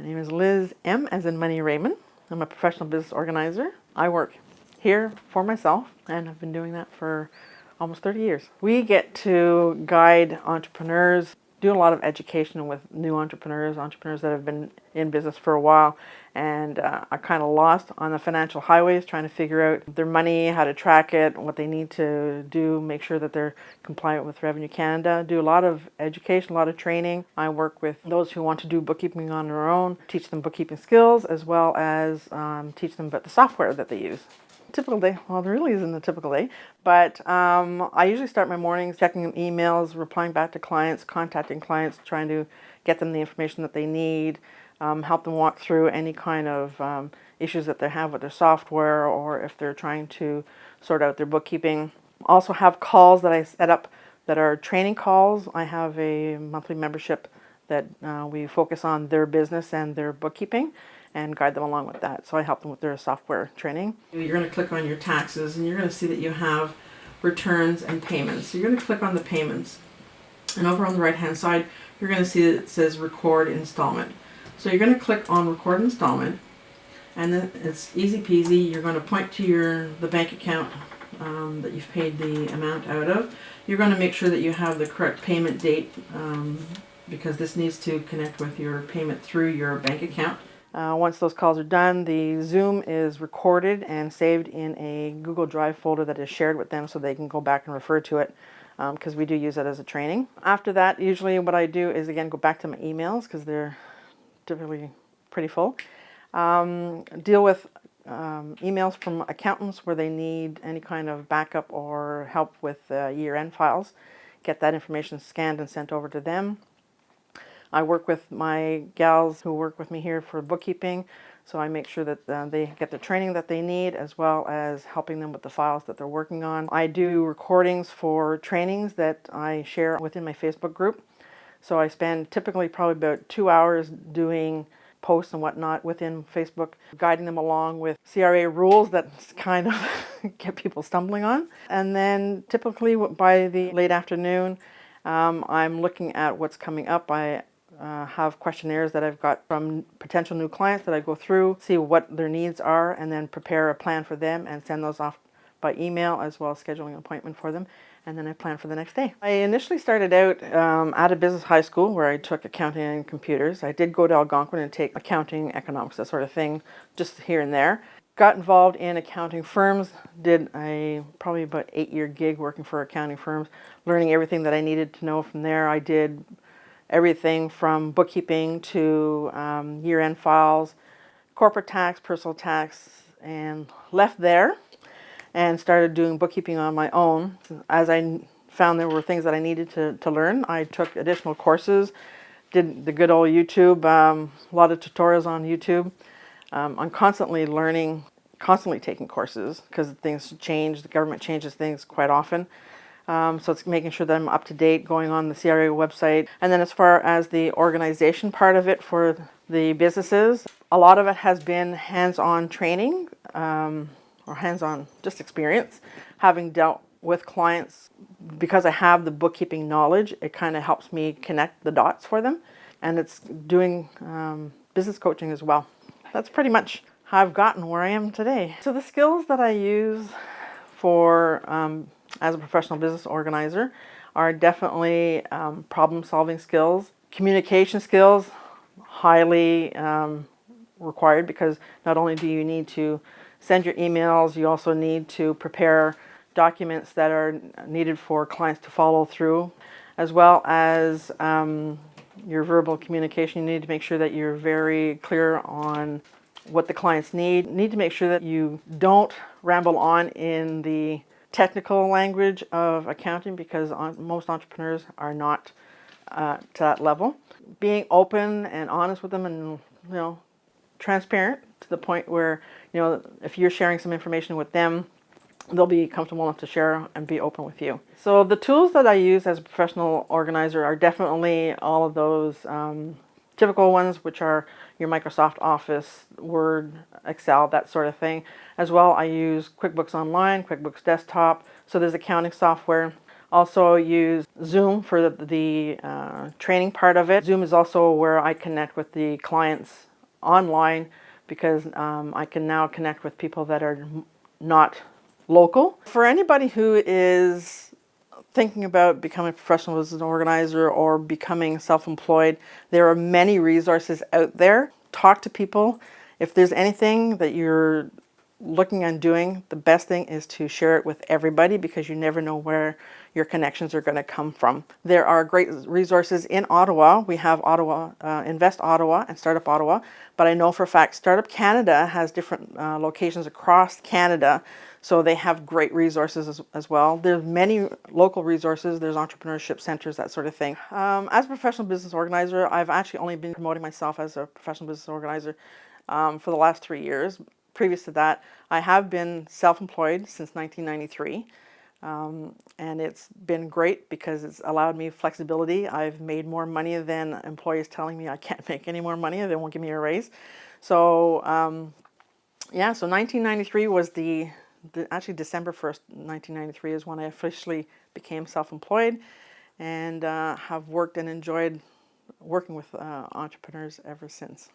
My name is Liz M, as in Money Raymond. I'm a professional business organizer. I work here for myself, and I've been doing that for almost 30 years. We get to guide entrepreneurs, do a lot of education with new entrepreneurs that have been in business for a while and are kind of lost on the financial highways, trying to figure out their money, how to track it, what they need to do, make sure that they're compliant with Revenue Canada. Do a lot of education, a lot of training. I work with those who want to do bookkeeping on their own, teach them bookkeeping skills, as well as teach them about the software that they use. Typical day, well, there really isn't a typical day, but I usually start my mornings checking emails, replying back to clients, contacting clients, trying to get them the information that they need, help them walk through any kind of issues that they have with their software, or if they're trying to sort out their bookkeeping. Also have calls that I set up that are training calls. I have a monthly membership that we focus on their business and their bookkeeping and guide them along with that. So I help them with their software training. You're going to click on your taxes and you're going to see that you have returns and payments. So you're going to click on the payments, and over on the right hand side you're going to see that it says record installment. So you're going to click on record installment, and then it's easy peasy. You're going to point to the bank account that you've paid the amount out of. You're going to make sure that you have the correct payment date because this needs to connect with your payment through your bank account. Once those calls are done, the Zoom is recorded and saved in a Google Drive folder that is shared with them so they can go back and refer to it, because we do use it as a training. After that, usually what I do is again go back to my emails because they're typically pretty full. Deal with emails from accountants where they need any kind of backup or help with year-end files. Get that information scanned and sent over to them. I work with my gals who work with me here for bookkeeping, so I make sure that they get the training that they need, as well as helping them with the files that they're working on. I do recordings for trainings that I share within my Facebook group. So I spend typically probably about 2 hours doing posts and whatnot within Facebook, guiding them along with CRA rules that kind of get people stumbling on. And then typically by the late afternoon, I'm looking at what's coming up. I have questionnaires that I've got from potential new clients that I go through, see what their needs are, and then prepare a plan for them and send those off by email, as well as scheduling an appointment for them. And then I plan for the next day. I initially started out at a business high school where I took accounting and computers. I did go to Algonquin and take accounting, economics, that sort of thing, just here and there. Got involved in accounting firms, did a probably about 8-year gig working for accounting firms, learning everything that I needed to know from there. I did everything from bookkeeping to year-end files, corporate tax, personal tax, and left there and started doing bookkeeping on my own. As I found there were things that I needed to learn, I took additional courses, did the good old YouTube, a lot of tutorials on YouTube. I'm constantly learning, constantly taking courses because things change, the government changes things quite often. So it's making sure that I'm up to date, going on the CRA website. And then as far as the organization part of it for the businesses, a lot of it has been hands-on training or hands-on just experience. Having dealt with clients, because I have the bookkeeping knowledge, it kind of helps me connect the dots for them. And it's doing business coaching as well. That's pretty much how I've gotten where I am today. So the skills that I use for as a professional business organizer are definitely problem-solving skills, communication skills, highly required, because not only do you need to send your emails, you also need to prepare documents that are needed for clients to follow through, as well as your verbal communication. You need to make sure that you're very clear on what the clients need. You need to make sure that you don't ramble on in the technical language of accounting, because most entrepreneurs are not to that level. Being open and honest with them, and transparent to the point where if you're sharing some information with them, they'll be comfortable enough to share and be open with you. So the tools that I use as a professional organizer are definitely all of those typical ones, which are your Microsoft Office, Word, Excel, that sort of thing. As well, I use QuickBooks Online, QuickBooks Desktop, so there's accounting software. Also use Zoom for the training part of it. Zoom is also where I connect with the clients online because I can now connect with people that are not local. For anybody who is thinking about becoming a professional business organizer or becoming self-employed, there are many resources out there. Talk to people. If there's anything that you're looking at doing, the best thing is to share it with everybody because you never know where your connections are going to come from. There are great resources in Ottawa. We have Ottawa, Invest Ottawa and Startup Ottawa, but I know for a fact Startup Canada has different locations across Canada, so they have great resources as well. There's many local resources. There's entrepreneurship centers, that sort of thing. As a professional business organizer, I've actually only been promoting myself as a professional business organizer for the last 3 years. Previous to that, I have been self-employed since 1993, and it's been great because it's allowed me flexibility. I've made more money than employees telling me I can't make any more money, they won't give me a raise. So yeah, so 1993 was actually December 1st, 1993 is when I officially became self-employed, and have worked and enjoyed working with entrepreneurs ever since.